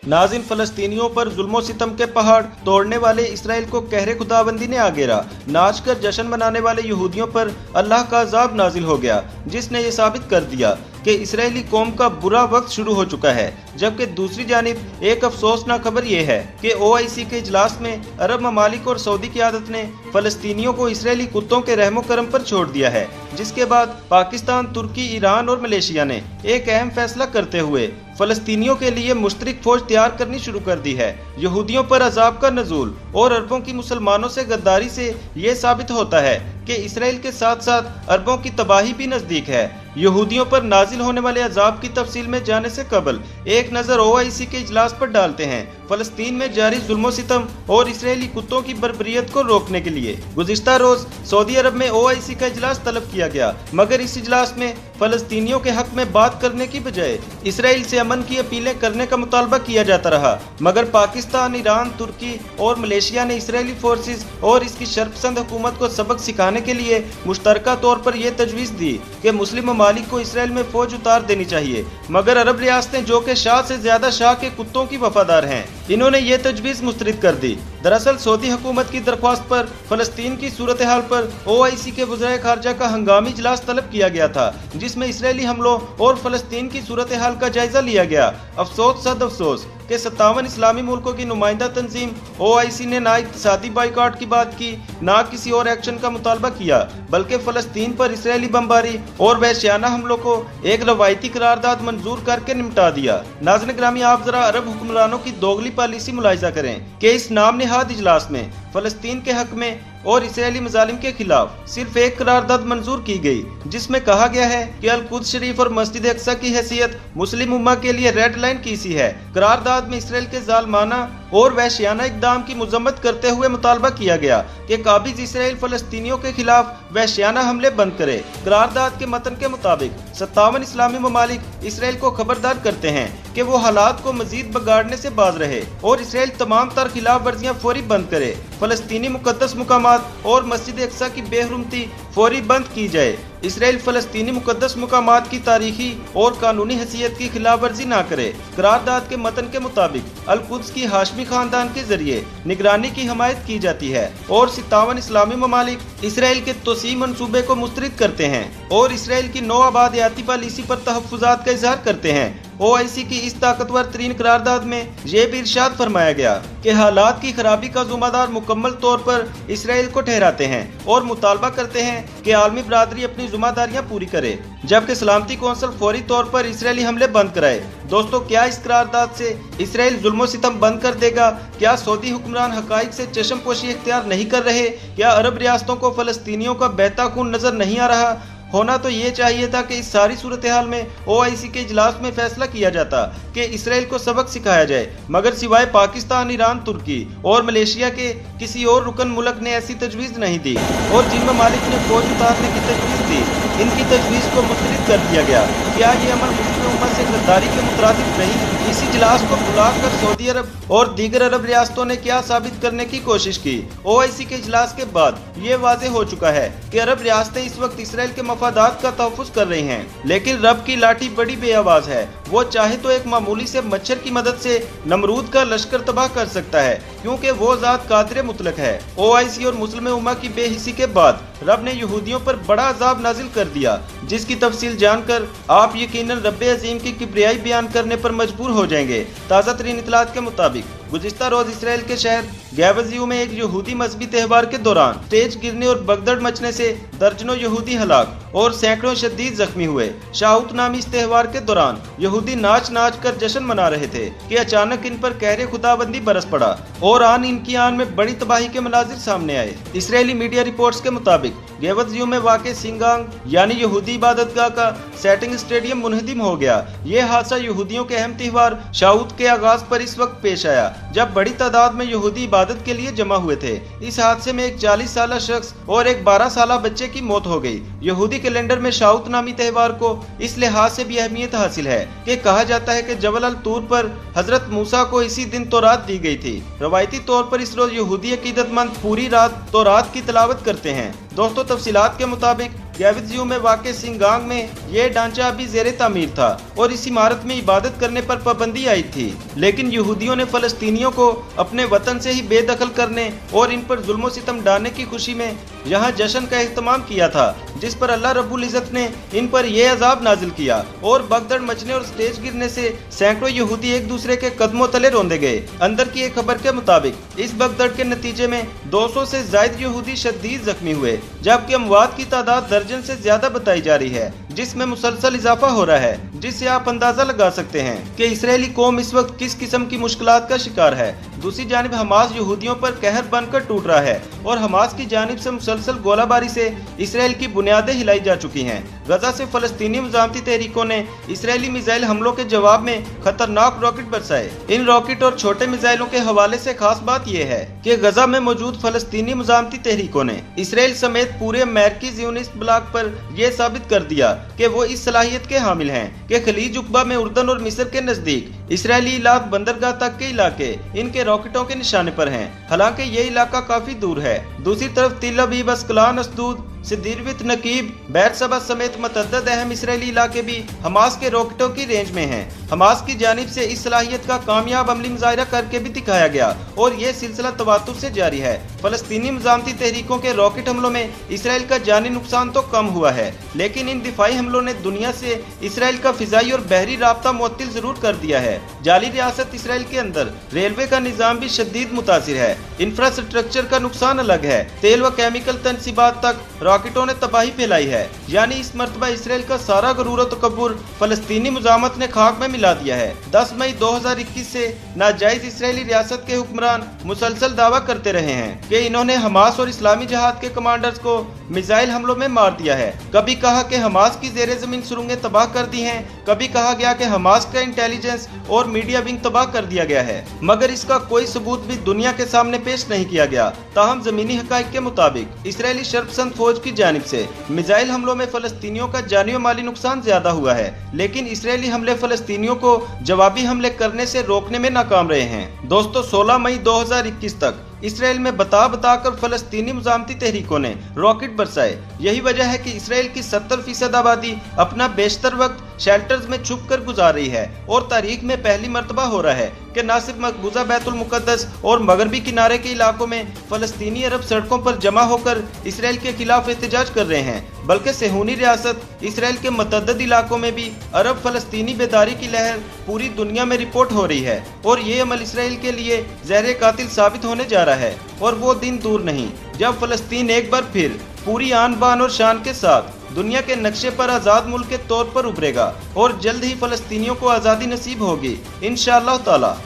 नाज़िन फलस्तीनियों पर जुल्म सितम के पहाड़ तोड़ने वाले इसराइल को कहरे खुदाबंदी ने आ घेरा। नाच कर जश्न मनाने वाले यहूदियों पर अल्लाह का अजाब नाजिल हो गया, जिसने ये साबित कर दिया कि इसराइली कौम का बुरा वक्त शुरू हो चुका है। जबकि दूसरी जानिब एक अफसोसनाक खबर यह है कि OIC के इजलास में अरब ममालिक और सऊदी क़यादत ने फलस्तीनियों को इसराइली कुत्तों के रहमो करम पर छोड़ दिया है, जिसके बाद पाकिस्तान, तुर्की, ईरान और मलेशिया ने एक अहम फैसला करते हुए फलस्तीनियों के लिए मुश्तरक फौज तैयार करनी शुरू कर दी है। यहूदियों पर अजाब का नज़ूल और अरबों की मुसलमानों से गद्दारी से ये साबित होता है कि इसराइल के साथ साथ अरबों की तबाही भी नजदीक है। यहूदियों पर नाजिल होने वाले अजाब की तफसील में जाने से कबल एक नज़र OIC के इजलास पर डालते हैं। फलस्तीन में जारी जुल्म सितम और इसराइली कुत्तों की बर्बरियत को रोकने के लिए गुज़िश्ता रोज सऊदी अरब में OIC का इजलास तलब किया गया, मगर इस इजलास में फलस्तीनियों के हक में बात करने की बजाय इसराइल से अमन की अपीलें करने का मुतालबा किया जाता रहा। मगर पाकिस्तान, ईरान, तुर्की और मलेशिया ने इसराइली फोर्सेस और इसकी शर्पसंद हुकूमत को सबक सिखाने के लिए मुश्तरका तौर पर यह तजवीज़ दी कि मुस्लिम ममालिक को इसराइल में फौज उतार देनी चाहिए। मगर अरब रियासतें, जो कि शाह से ज्यादा शाह के कुत्तों की वफादार हैं, इन्होंने ये तजवीज़ मुस्तरद कर दी। दरअसल सऊदी हुकूमत की दरख्वास्त पर फलस्तीन की सूरत हाल पर OIC के वज़ीर खारजा का हंगामी इजलास तलब किया गया था, जिसमें इसराइली हमलों और फलस्तीन की सूरत हाल का जायजा लिया गया। अफसोस सद अफसोस के 57 इस्लामी मुल्कों की नुमाइंदा तंजीम OIC ने ना इक़्तिसादी बाइकआउट की बात की, ना किसी और एक्शन का मुतालबा किया, बल्कि फलस्तीन पर इसराइली बमबारी और वहशियाना हमलों को एक रवायती करारदाद मंजूर करके निपटा दिया। नाज़रीन ग्रामी, आप जरा अरब हुक्मरानों की दोगली पॉलिसी मुलाहिजा करें कि इस नाम निहाद इजलास में फलस्तीन के हक में और इसराइली मजालिम के खिलाफ सिर्फ एक करारदाद मंजूर की गई, जिसमें कहा गया है कि अल-कुद्स शरीफ और मस्जिद अक्सा की हैसियत मुस्लिम उम्मा के लिए रेड लाइन की सी है। करारदाद में इसराइल के जालमाना और वहशियाना इक़दाम की मजम्मत करते हुए मुतालबा किया गया कि काबिज इसराइल फलस्तीनियों के खिलाफ वहशियाना हमले बंद करे। करारदाद के मतन के मुताबिक 57 इस्लामी ममालिक इसराइल को खबरदार करते हैं कि वो हालात को मजीद बिगाड़ने से बाज रहे और इसराइल तमाम तर खिलाफ वर्जियां फौरी बंद करे। फलस्तीनी मुकद्दस मुकामात और मस्जिद अक्सा की बेहरुमती फौरी बंद की जाए। इसराइल फलस्तीनी मुकद्दस मुकामात की तारीखी और कानूनी हैसियत की खिलाफ वर्जी न करे। करारदाद के मतन के मुताबिक अल-कुद्स की हाशमी खानदान के जरिए निगरानी की हमायत की जाती है और 57 इस्लामी ममालिक इसराइल के तोसी मंसूबे को मुस्तरद करते हैं और इसराइल की नौ आबादियाती पॉलिसी पर तहफ़्फ़ुज़ात का इजहार करते हैं। OIC की इस ताकतवर तरीन करारदाद में यह भी इरशाद फरमाया गया कि हालात की खराबी का ज़िम्मेदार मुकम्मल तौर पर इसराइल को ठहराते हैं और मुतालबा करते हैं कि आलमी बरादरी अपनी ज़िम्मेदारियां पूरी करे, जबकि सलामती कौंसिल फौरी तौर पर इसराइली हमले बंद कराए। दोस्तों, क्या इस करारदाद से इसराइल जुल्म सितम बंद कर देगा? क्या सऊदी हुक्मरान हकाइक से चश्मपोशी इख्तियार नहीं कर रहे? क्या अरब रियासतों को फलस्तीनियों का बहता खून नजर नहीं आ रहा? होना तो ये चाहिए था कि इस सारी सूरत हाल में OIC के इजलास में फैसला किया जाता कि इसराइल को सबक सिखाया जाए, मगर सिवाय पाकिस्तान, ईरान, तुर्की और मलेशिया के किसी और रुकन मुल्क ने ऐसी तजवीज़ नहीं दी और जिन ममालिक ने फौज उतारने की तजवीज़ दी, इनकी तजवीज़ को मुस्तरद कर दिया गया। क्या ये अमल मुस्लिम उम्मत से गद्दारी के मुतरादिफ नहीं? इस इजलास को बुलाकर सऊदी अरब और दीगर अरब रियासतों ने क्या साबित करने की कोशिश की? OIC के इजलास के बाद ये वाज़ेह हो चुका है कि अरब रियासतें इस वक्त इसराइल के मफादात का तहफ़्फ़ुज़ कर रही हैं, लेकिन रब की लाठी बड़ी बेआवाज़ है। वो चाहे तो एक मामूली से मच्छर की मदद से नमरूद का लश्कर तबाह कर सकता है, क्योंकि वो ज़ात कादिर मुतलक है। OIC और मुस्लिम उम्मा की बेहिसी के बाद रब ने यहूदियों पर बड़ा अजाब नाजिल कर दिया, जिसकी तफसील जानकर आप यकीनन रब्बे अजीम की किब्रियाई बयान करने पर मजबूर हो जाएंगे। ताज़ा तरीन इत्तलात के मुताबिक गुज़िश्ता रोज इसराइल के शहर गैवज़ियू में एक यहूदी मजहबी त्यौहार के दौरान तेज गिरने और भगदड़ मचने से दर्जनों यहूदी हलाक और सैकड़ों शदीद जख्मी हुए। शाहूत नामी इस त्यौहार के दौरान यहूदी नाच नाच कर जश्न मना रहे थे कि अचानक इन पर कहरे खुदाबंदी बरस पड़ा और इनकी आन में बड़ी तबाही के मनाजिर सामने आए। इसराइली मीडिया रिपोर्ट्स के मुताबिक गैवज़ियू में वाक़े सिंगांग यानी यहूदी इबादतगाह का सेटिंग स्टेडियम मुनहदिम हो गया। ये हादसा यहूदियों के अहम त्यौहार शाऊत के आगाज पर इस वक्त पेश आया, जब बड़ी तादाद में यहूदी इबादत के लिए जमा हुए थे। इस हादसे में एक 40 साला शख्स और एक 12 साला बच्चे की मौत हो गई। यहूदी कैलेंडर में शाऊत नामी त्यौहार को इस लिहाज से भी अहमियत हासिल है कि कहा जाता है कि जबल अल तूर पर हजरत मूसा को इसी दिन तौरात दी गई थी। रवायती तौर पर इस रोज यहूदी अकीदतमंद पूरी रात तौरात की तिलावत करते हैं। दोस्तों, तफसीलात के मुताबिक ग्वावित्जू में वाक़ सिंगांग में ये ढांचा अभी ज़ेरे तामीर था और इस इमारत में इबादत करने पर पाबंदी आई थी, लेकिन यहूदियों ने फ़लस्तीनियों को अपने वतन से ही बेदखल करने और इन पर जुल्म सितम डालने की खुशी में यहाँ जश्न का एहतमाम किया था, जिस पर अल्लाह रब्बुल इज़्ज़त ने इन पर यह अजाब नाजिल किया और भगदड़ मचने और स्टेज गिरने से सैकड़ों यहूदी एक दूसरे के कदमों तले रोंदे गए। अंदर की एक खबर के मुताबिक इस भगदड़ के नतीजे में 200 से ज्यादा यहूदी शदीद जख्मी हुए, जबकि अमवात की तादाद दर्जन से ज्यादा बताई जा रही है, जिसमें मुसलसल इजाफा हो रहा है, जिससे आप अंदाजा लगा सकते हैं कि इसराइली कौम इस वक्त किस किस्म की मुश्किलात का शिकार है। दूसरी जानिब हमास यहूदियों पर कहर बनकर टूट रहा है और हमास की जानिब से मुसलसल गोलाबारी से इसराइल की बुनियादें हिलाई जा चुकी हैं। गजा से फलस्तीनी मुजामती तहरीकों ने इसराइली मिसाइल हमलों के जवाब में खतरनाक रॉकेट बरसाए। इन रॉकेट और छोटे मिसाइलों के हवाले से खास बात यह है कि गजा में मौजूद फलस्तीनी मुजामती तहरीकों ने इसराइल समेत पूरे अमेरिकी ज़ियोनिस्ट ब्लॉक पर यह साबित कर दिया कि वो इस सलाहियत के हामिल हैं कि खलीज उक़बा में उर्दन और मिस्र के नजदीक इसराइली इलाक बंदरगाह तक के इलाके इनके रॉकेटों के निशाने पर हैं। हालांकि ये इलाका काफी दूर है। दूसरी तरफ तिल अबीब, अस्कलान, असदूद, सिद्दीरवित, नकीब, बैरसबा समेत मतअद्दद अहम इसराइली इलाके भी हमास के रॉकेटों की रेंज में हैं। हमास की जानिब से इस सलाहियत का कामयाब अमली मुजाहिरा करके भी दिखाया गया और ये सिलसिला तवातुर से जारी है। फलस्तीनी मुजामती तहरीकों के रॉकेट हमलों में इसराइल का जानी नुकसान तो कम हुआ है, लेकिन इन दिफाई हमलों ने दुनिया से इसराइल का फिजाई और बहरी राब्ता मुअत्तिल जरूर कर दिया है। जाली रियासत इसराइल के अंदर रेलवे का निजाम भी शदीद मुतासिर है। इंफ्रास्ट्रक्चर का नुकसान अलग है। तेल व केमिकल तनसीबात तक रॉकेटों ने तबाही फैलाई है। यानी इस मर्तबा इसराइल का सारा गरूर व तकब्बुर फलस्तीनी मुजामत ने खाक में मिला दिया है। 10 मई 2021 से नाजायज इसराइली रियासत के हुक्मरान मुसलसल दावा करते रहे हैं कि इन्होंने हमास और इस्लामी जिहाद के कमांडर्स को मिसाइल हमलों में मार दिया है। कभी कहा कि हमास की ज़ेरे ज़मीन सुरंगें तबाह कर दी हैं, कभी कहा गया कि हमास का इंटेलिजेंस और मीडिया विंग तबाह कर दिया गया है, मगर इसका कोई सबूत भी दुनिया के सामने पेश नहीं किया गया। ताहम ज़मीनी हक़ाइक़ के मुताबिक इसराइली शर्पसंद फौज की जानिब से मिसाइल हमलों में फलस्तीनियों का जानी व माली नुकसान ज्यादा हुआ है, लेकिन इसराइली हमले फलस्तीनियों को जवाबी हमले करने से रोकने में नाकाम रहे हैं। दोस्तों, 16 मई 2021 तक इसराइल में बताकर फलस्तीनी मुजामती तहरीकों ने रॉकेट बरसाए। यही वजह है कि इसराइल की 70% आबादी अपना बेशतर वक्त शेल्टर्स में छुप कर गुजार रही है और तारीख में पहली मर्तबा हो रहा है कि न सिर्फ मकबूजा बैतुल मुकद्दस और मगरबी किनारे के इलाकों में फलस्तीनी अरब सड़कों पर जमा होकर इसराइल के खिलाफ एहतजाज कर रहे हैं, बल्कि सेहूनी रियासत इसराइल के मतअद्दद इलाकों में भी अरब फलस्तीनी बेदारी की लहर पूरी दुनिया में रिपोर्ट हो रही है और ये अमल इसराइल के लिए ज़हर कातिल साबित होने जा रहा है। और वो दिन दूर नहीं जब फलस्तीन एक बार फिर पूरी आन बान और शान के साथ दुनिया के नक्शे पर आज़ाद मुल्क के तौर पर उभरेगा और जल्द ही फलस्तीनियों को आज़ादी नसीब होगी इंशाअल्लाह ताला।